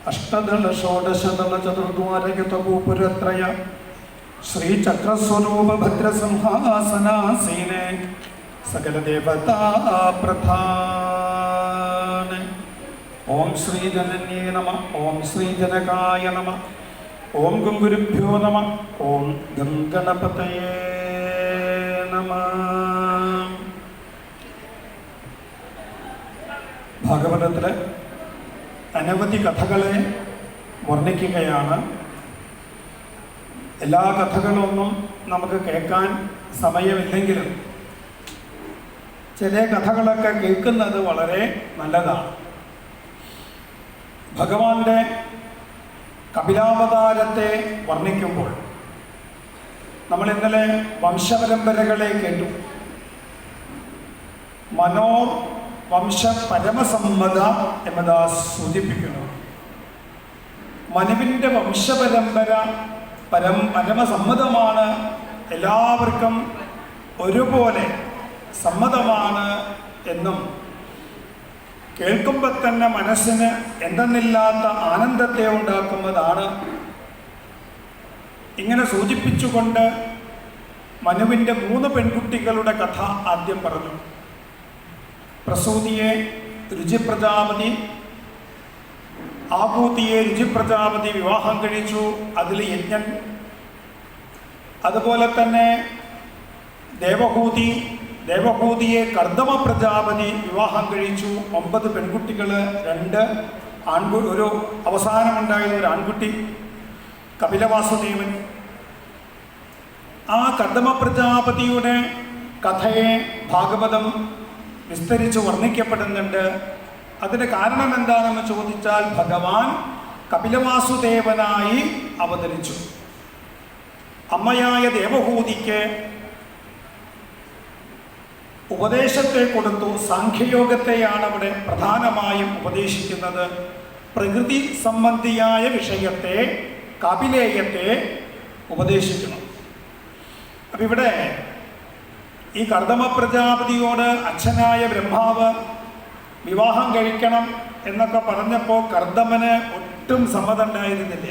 അഷ്ടദള ഷോഡശദള ചതുർദ്വാരയുതഭൂപുരത്രയ ശ്രീചക്രസ്വരൂപ ഭദ്രസിംഹാസനാസീനെ സകലദേവതാ പ്രധാന. ഓം ശ്രീജനന്യേ നമ. ഓം ശ്രീജനകായ നമ. ഓം ഗുരുഭ്യോ നമ. ഓം ഗം ഗണപതയേ നമ. ഭാഗവതത്തിലെ അനവധി കഥകളെ വർണ്ണിക്കുകയാണ്. എല്ലാ കഥകളൊന്നും നമുക്ക് കേൾക്കാൻ സമയമില്ലെങ്കിലും ചില കഥകളൊക്കെ കേൾക്കുന്നത് വളരെ നല്ലതാണ്. ഭഗവാന്റെ കപിലാവതാരത്തെ വർണ്ണിക്കുമ്പോൾ നമ്മൾ ഇന്നലെ വംശപരമ്പരകളെ കേട്ടു. മനോർ വംശ പരമസമ്മത എന്നതാ സൂചിപ്പിക്കുന്നു. മനുവിൻ്റെ വംശപരമ്പര പരമസമ്മതമാണ്, എല്ലാവർക്കും ഒരുപോലെ സമ്മതമാണ് എന്നും കേൾക്കുമ്പോൾ തന്നെ മനസ്സിന് എന്തെന്നില്ലാത്ത ആനന്ദത്തെ ഉണ്ടാക്കുന്നതാണ്. ഇങ്ങനെ സൂചിപ്പിച്ചുകൊണ്ട് മനുവിൻ്റെ 3 പെൺകുട്ടികളുടെ കഥ ആദ്യം പറഞ്ഞു. പ്രസൂതിയെ രുചിപ്രജാപതി, ആകൂതിയെ രുചിപ്രജാപതി വിവാഹം കഴിച്ചു, അതിൽ യജ്ഞൻ. അതുപോലെ തന്നെ ദേവഹൂതിയെ കർദമ പ്രജാപതി വിവാഹം കഴിച്ചു. 9 പെൺകുട്ടികൾ, 2 ആൺകുട്ടി, ഒരു അവസാനമുണ്ടായത് ഒരു ആൺകുട്ടി കപിലവാസുദേവൻ. ആ കർദമ പ്രജാപതിയുടെ കഥയെ ഭാഗവതം വിസ്തരിച്ച് വർണ്ണിക്കപ്പെടുന്നുണ്ട്. അതിന് കാരണം എന്താണെന്ന് ചോദിച്ചാൽ ഭഗവാൻ കപിലവാസുദേവനായി അവതരിച്ചു. അമ്മയായ ദേവഹൂതിക്ക് ഉപദേശത്തെ കൊടുത്തു. സാഖ്യയോഗത്തെയാണ് അവിടെ പ്രധാനമായും ഉപദേശിക്കുന്നത്. പ്രകൃതി സംബന്ധിയായ വിഷയത്തെ, കപിലേയത്തെ ഉപദേശിക്കണം. അപ്പം ഇവിടെ ഈ കർദമ പ്രജാപതിയോട് അച്ഛനായ ബ്രഹ്മാവ് വിവാഹം കഴിക്കണം എന്നൊക്കെ പറഞ്ഞപ്പോൾ കർദമന് ഒട്ടും സമ്മതം ഉണ്ടായിരുന്നില്ല.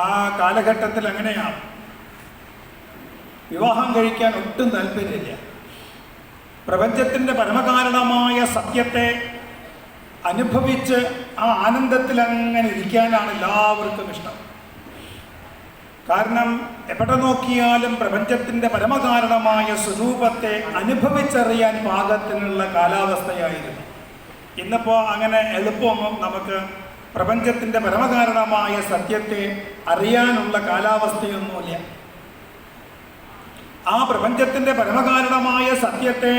ആ കാലഘട്ടത്തിൽ അങ്ങനെയാണ്, വിവാഹം കഴിക്കാൻ ഒട്ടും താല്പര്യമില്ല. പ്രപഞ്ചത്തിൻ്റെ പരമകാരണമായ സത്യത്തെ അനുഭവിച്ച് ആ ആനന്ദത്തിൽ അങ്ങനെ ഇരിക്കാനാണ് എല്ലാവർക്കും ഇഷ്ടം. കാരണം എവിടെ നോക്കിയാലും പ്രപഞ്ചത്തിൻ്റെ പരമകാരണമായ സ്വരൂപത്തെ അനുഭവിച്ചറിയാൻ പാകത്തിനുള്ള കാലാവസ്ഥയായിരുന്നു. ഇന്നിപ്പോൾ അങ്ങനെ എളുപ്പമൊന്നും നമുക്ക് പ്രപഞ്ചത്തിൻ്റെ പരമകാരണമായ സത്യത്തെ അറിയാനുള്ള കാലാവസ്ഥയൊന്നുമില്ല. ആ പ്രപഞ്ചത്തിൻ്റെ പരമകാരണമായ സത്യത്തെ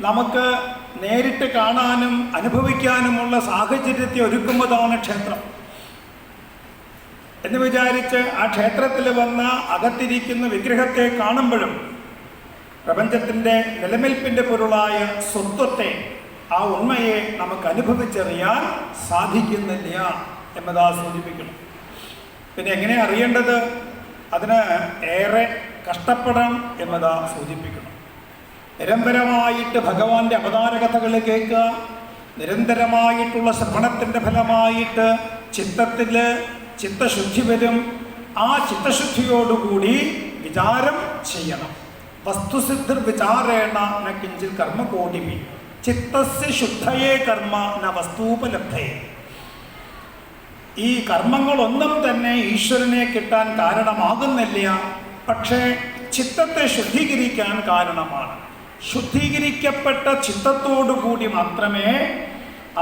നമുക്ക് നേരിട്ട് കാണാനും അനുഭവിക്കാനുമുള്ള സാഹചര്യത്തെ ഒരുക്കുന്നതാണ് ക്ഷേത്രം എന്ന് വിചാരിച്ച് ആ ക്ഷേത്രത്തിൽ വന്ന അകത്തിരിക്കുന്ന വിഗ്രഹത്തെ കാണുമ്പോഴും പ്രപഞ്ചത്തിൻ്റെ നിലനിൽപ്പിൻ്റെ പൊരുളായ സ്വത്വത്തെ, ആ ഉണ്മയെ നമുക്ക് അനുഭവിച്ചറിയാൻ സാധിക്കുന്നില്ല എന്നതാ സൂചിപ്പിക്കണം. പിന്നെ എങ്ങനെ അറിയേണ്ടത്? അതിന് ഏറെ കഷ്ടപ്പെടണം എന്നതാ സൂചിപ്പിക്കണം. നിരന്തരമായിട്ട് ഭഗവാന്റെ അവതാര കഥകൾ കേൾക്കുക, നിരന്തരമായിട്ടുള്ള ശ്രവണത്തിൻ്റെ ഫലമായിട്ട് ചിത്തത്തിൽ ചിത്തശുദ്ധി വരും. ആ ചിത്തശുദ്ധിയോടുകൂടി വിചാരം ചെയ്യണം. വസ്തുസിദ്ധിർ വിചാരേണ ന കിഞ്ചിൽ കർമ്മ കോടിമി ചിത്തസ്യ ശുദ്ധയേ കർമ്മ ന വസ്തൂപലബ്ധയേ. ഈ കർമ്മങ്ങളൊന്നും തന്നെ ഈശ്വരനെ കിട്ടാൻ കാരണമാകുന്നില്ല, പക്ഷേ ചിത്തത്തെ ശുദ്ധീകരിക്കാൻ കാരണമാണ്. ശുദ്ധീകരിക്കപ്പെട്ട ചിത്തത്തോടുകൂടി മാത്രമേ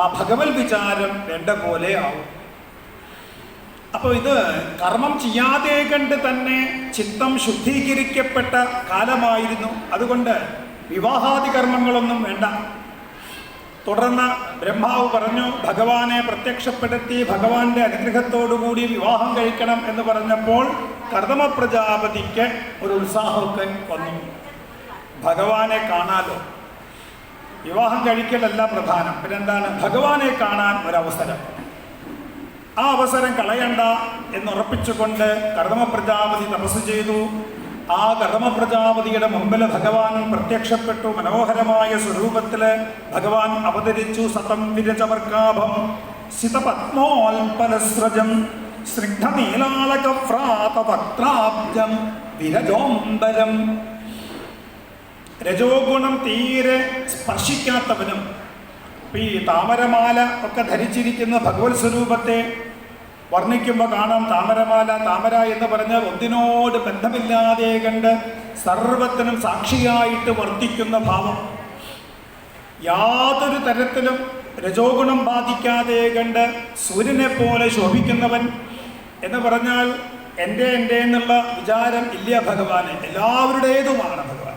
ആ ഭഗവത് വിചാരം വേണ്ട പോലെ ആവും. അപ്പോൾ ഇത് കർമ്മം ചെയ്യാതെ കണ്ട് തന്നെ ചിത്തം ശുദ്ധീകരിക്കപ്പെട്ട കാലമായിരുന്നു. അതുകൊണ്ട് വിവാഹാദി കർമ്മങ്ങളൊന്നും വേണ്ട. തുടർന്ന് ബ്രഹ്മാവ് പറഞ്ഞു, ഭഗവാനെ പ്രത്യക്ഷപ്പെടുത്തി ഭഗവാന്റെ അനുഗ്രഹത്തോടുകൂടി വിവാഹം കഴിക്കണം എന്ന് പറഞ്ഞപ്പോൾ കർദമ പ്രജാപതിക്ക് ഒരു ഉത്സാഹമൊക്കെ വന്നു. ഭഗവാനെ കാണാലോ, വിവാഹം കഴിക്കലല്ല പ്രധാനം, പിന്നെന്താണ്, ഭഗവാനെ കാണാൻ ഒരവസരം. ആ അവസരം കളയണ്ട എന്നുറപ്പിച്ചുകൊണ്ട് കർദമ പ്രജാപതി തപസ് ചെയ്തു. ആ കർമ്മ പ്രജാപതിയുടെ മുമ്പിൽ ഭഗവാൻ പ്രത്യക്ഷപ്പെട്ടു. മനോഹരമായ സ്വരൂപത്തിൽ ഭഗവാൻ അവതരിച്ചു. സതം വിരചവർക്കാഭം സിതപത്മോൽപലസ്രജം സ്നിഗ്ധനീലാളകവ്രാതവക്ത്രാബ്ജം വിരജോംബരം. രജോഗുണം തീരെ സ്പർശിക്കാത്തവനും ഈ താമരമാല ഒക്കെ ധരിച്ചിരിക്കുന്ന ഭഗവത് സ്വരൂപത്തെ വർണ്ണിക്കുമ്പോൾ കാണാം. താമരമാല, താമര എന്ന് പറഞ്ഞാൽ ഒന്നിനോട് ബന്ധമില്ലാതെ കണ്ട് സർവത്തിനും സാക്ഷിയായിട്ട് വർത്തിക്കുന്ന ഭാവം. യാതൊരു തരത്തിലും രജോഗുണം ബാധിക്കാതെ കണ്ട് സൂര്യനെ പോലെ ശോഭിക്കുന്നവൻ എന്ന് പറഞ്ഞാൽ എൻ്റെ എന്നുള്ള വിചാരം ഇല്ല ഭഗവാന്. എല്ലാവരുടേതുമാണ് ഭഗവാൻ.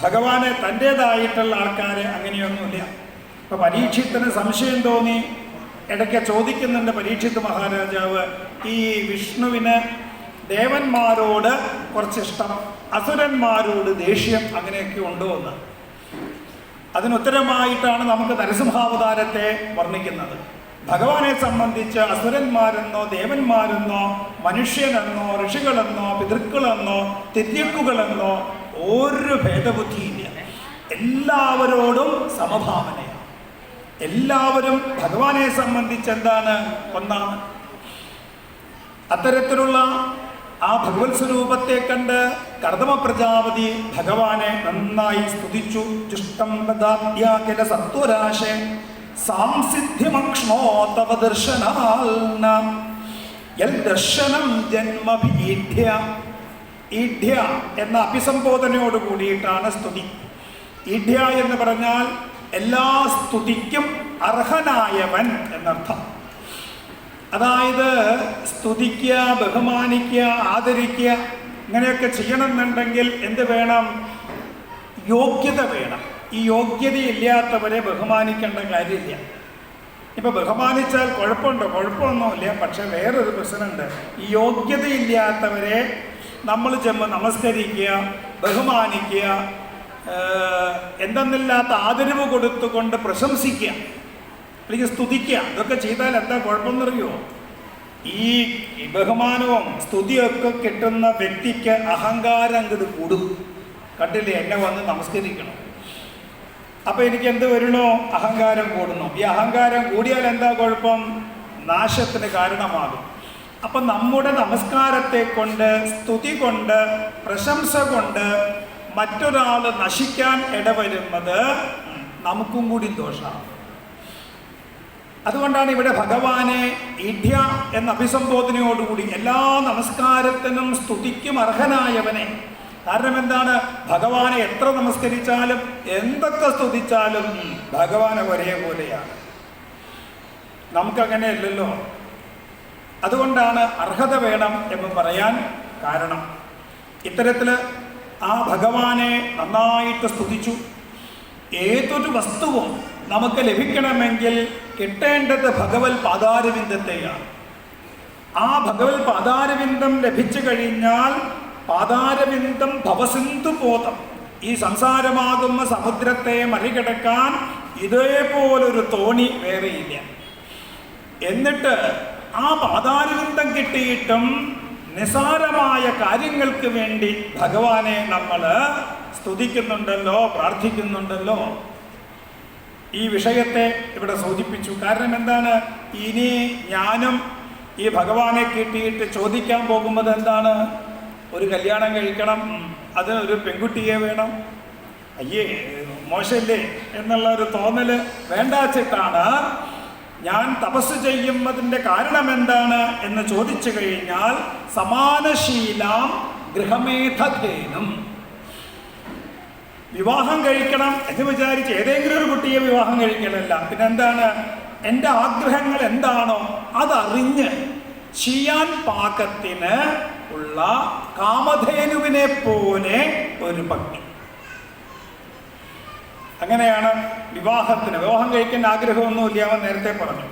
ഭഗവാന് തൻ്റേതായിട്ടുള്ള ആൾക്കാരെ അങ്ങനെയൊന്നുമില്ല. ഇപ്പം പരീക്ഷിത്തിന് സംശയം തോന്നി, ഇടയ്ക്ക് ചോദിക്കുന്നുണ്ട് പരീക്ഷിത്ത് മഹാരാജാവ്, ഈ വിഷ്ണുവിന് ദേവന്മാരോട് കുറച്ചിഷ്ടം, അസുരന്മാരോട് ദേഷ്യം, അങ്ങനെയൊക്കെ ഉണ്ടോ എന്ന്. അതിനുത്തരമായിട്ടാണ് നമുക്ക് നരസിംഹാവതാരത്തെ വർണ്ണിക്കുന്നത്. ഭഗവാനെ സംബന്ധിച്ച് അസുരന്മാരെന്നോ ദേവന്മാരെന്നോ മനുഷ്യനെന്നോ ഋഷികളെന്നോ പിതൃക്കളെന്നോ തിര്യക്കുകളെന്നോ ഒരു ഭേദബുദ്ധിയില്ല. എല്ലാവരോടും സമഭാവനയാണ്. എല്ലാവരും ഭഗവാനെ സംബന്ധിച്ച് എന്താണ്? ഒന്നാണ്. അത്തരത്തിലുള്ള ആ ഭഗവത് സ്വരൂപത്തെ കണ്ട് കർദമ പ്രജാപതി ഭഗവാനെ നന്നായി സ്തുതിച്ചു. ജുഷ്ടം ദദാത്യാകില സത്വരാശേ സാംസിദ്ധ്യമക്ഷ്ണോ തവ ദർശനാൽന യൽ ദർശനം ജന്മഭീഢ്യ. ഈഢ്യ എന്ന അഭിസംബോധനയോട് കൂടിയിട്ടാണ് സ്തുതി. ഈഢ്യ എന്ന് പറഞ്ഞാൽ എല്ലാ സ്തുതിക്കും അർഹനായവൻ എന്നർത്ഥം. അതായത് സ്തുതിക്കുക, ബഹുമാനിക്കുക, ആദരിക്കുക ഇങ്ങനെയൊക്കെ ചെയ്യണമെന്നുണ്ടെങ്കിൽ എന്ത് വേണം? യോഗ്യത വേണം. ഈ യോഗ്യതയില്ലാത്തവരെ ബഹുമാനിക്കേണ്ട കാര്യമില്ല. ഇപ്പം ബഹുമാനിച്ചാൽ കുഴപ്പമുണ്ടോ? കുഴപ്പമൊന്നുമില്ല. പക്ഷെ വേറൊരു പ്രശ്നമുണ്ട്. ഈ യോഗ്യതയില്ലാത്തവരെ നമ്മൾ ചെന്ന് നമസ്കരിക്കുക, ബഹുമാനിക്കുക, എന്തെന്നില്ലാത്ത ആദരവ് കൊടുത്തുകൊണ്ട് പ്രശംസിക്കുക, അല്ലെങ്കിൽ സ്തുതിക്കുക, ഇതൊക്കെ ചെയ്താൽ എന്താ കുഴപ്പമെന്നറിയോ? ഈ ബഹുമാനവും സ്തുതിയൊക്കെ കിട്ടുന്ന വ്യക്തിക്ക് അഹങ്കാരം അങ്ങോട്ട് കൂടും. കണ്ടില്ലേ, എന്നെ വന്ന് നമസ്കരിക്കണം, അപ്പം എനിക്ക് എന്ത് വരണോ? അഹങ്കാരം കൂടുന്നു. ഈ അഹങ്കാരം കൂടിയാൽ എന്താ കുഴപ്പം? നാശത്തിന് കാരണമാകും. അപ്പം നമ്മുടെ നമസ്കാരത്തെ കൊണ്ട്, സ്തുതി കൊണ്ട്, പ്രശംസ കൊണ്ട് മറ്റൊരാൾ നശിക്കാൻ ഇടവരുന്നത് നമുക്കും കൂടി ദോഷമാണ്. അതുകൊണ്ടാണ് ഇവിടെ ഭഗവാനെ ഈഢ്യ എന്ന അഭിസംബോധനയോടുകൂടി എല്ലാ നമസ്കാരത്തിനും സ്തുതിക്കും അർഹനായവനെ. കാരണം എന്താണ്? ഭഗവാനെ എത്ര നമസ്കരിച്ചാലും എന്തൊക്കെ സ്തുതിച്ചാലും ഭഗവാനെ ഒരേപോലെയാണ്. നമുക്കങ്ങനെയല്ലല്ലോ. അതുകൊണ്ടാണ് അർഹത വേണം എന്ന് പറയാൻ കാരണം. ഇത്തരത്തിൽ ആ ഭഗവാനെ നന്നായിട്ട് സ്തുതിച്ചു. ഏതൊരു വസ്തുവും നമുക്ക് ലഭിക്കണമെങ്കിൽ കിട്ടേണ്ടത് ഭഗവത് പാദാരവിന്ദത്തെയാണ്. ആ ഭഗവത് പാദാരവിന്ദം ലഭിച്ചു കഴിഞ്ഞാൽ പാദാരവിന്ദം ഭവസിന്ധു ബോധം, ഈ സംസാരമാകുന്ന സമുദ്രത്തെ മറികടക്കാൻ ഇതേപോലൊരു തോണി വേറെയില്ല. എന്നിട്ട് ആ പാദാരവിന്ദം കിട്ടിയിട്ടും നിസാരമായ കാര്യങ്ങൾക്ക് വേണ്ടി ഭഗവാനെ നമ്മൾ സ്തുതിക്കുന്നുണ്ടല്ലോ, പ്രാർത്ഥിക്കുന്നുണ്ടല്ലോ. ഈ വിഷയത്തെ ഇവിടെ സൂചിപ്പിച്ചു. കാരണം എന്താണ്? ഇനി ഞാനും ഈ ഭഗവാനെ കിട്ടിയിട്ട് ചോദിക്കാൻ പോകുന്നത് എന്താണ്? ഒരു കല്യാണം കഴിക്കണം, അതിനൊരു പെൺകുട്ടിയെ വേണം, അയ്യേ മോശമില്ലേ എന്നുള്ള ഒരു തോന്നൽ വേണ്ടാച്ചിട്ടാണ് ഞാൻ തപസ് ചെയ്യുന്നതിൻ്റെ കാരണം എന്താണ് എന്ന് ചോദിച്ചു കഴിഞ്ഞാൽ സമാനശീലാം ഗൃഹമേധേനും, വിവാഹം കഴിക്കണം എന്ന് വിചാരിച്ച് ഏതെങ്കിലും ഒരു കുട്ടിയെ വിവാഹം കഴിക്കണമല്ല. പിന്നെന്താണ്? എൻ്റെ ആഗ്രഹങ്ങൾ എന്താണോ അതറിഞ്ഞ് ചെയ്യാൻ പാകത്തിന് ഉള്ള കാമധേനുവിനെ പോലെ ഒരു ഭക്തി. അങ്ങനെയാണ് വിവാഹം കഴിക്കാൻ ആഗ്രഹമൊന്നുമില്ല. അവൻ നേരത്തെ പറഞ്ഞു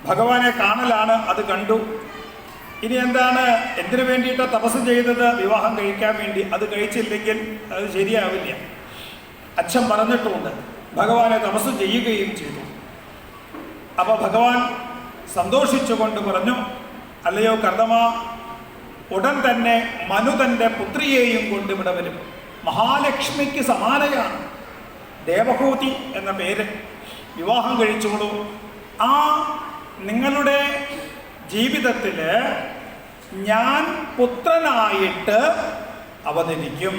ഭഗവാനെ കാണലാണ്, അത് കണ്ടു. ഇനി എന്താണ്? എന്തിനു വേണ്ടിയിട്ടാണ് തപസ് ചെയ്തത്? വിവാഹം കഴിക്കാൻ വേണ്ടി. അത് കഴിച്ചില്ലെങ്കിൽ അത് ശരിയാവില്ല. അച്ഛൻ പറഞ്ഞിട്ടുമുണ്ട്. ഭഗവാനെ തപസ് ചെയ്യുകയും ചെയ്തു. അപ്പോൾ ഭഗവാൻ സന്തോഷിച്ചുകൊണ്ട് പറഞ്ഞു, അല്ലയോ കർദമ, ഉടൻ തന്നെ മനു തൻ്റെ പുത്രിയെയും കൊണ്ട് ഇവിടെ വരും. മഹാലക്ഷ്മിക്ക് സമാനയാണ്. ദേവഹൂതി എന്ന പേര്. വിവാഹം കഴിച്ചോളൂ. ആ ആ നിങ്ങളുടെ ജീവിതത്തിൽ ഞാൻ പുത്രനായിട്ട് അവതരിക്കും.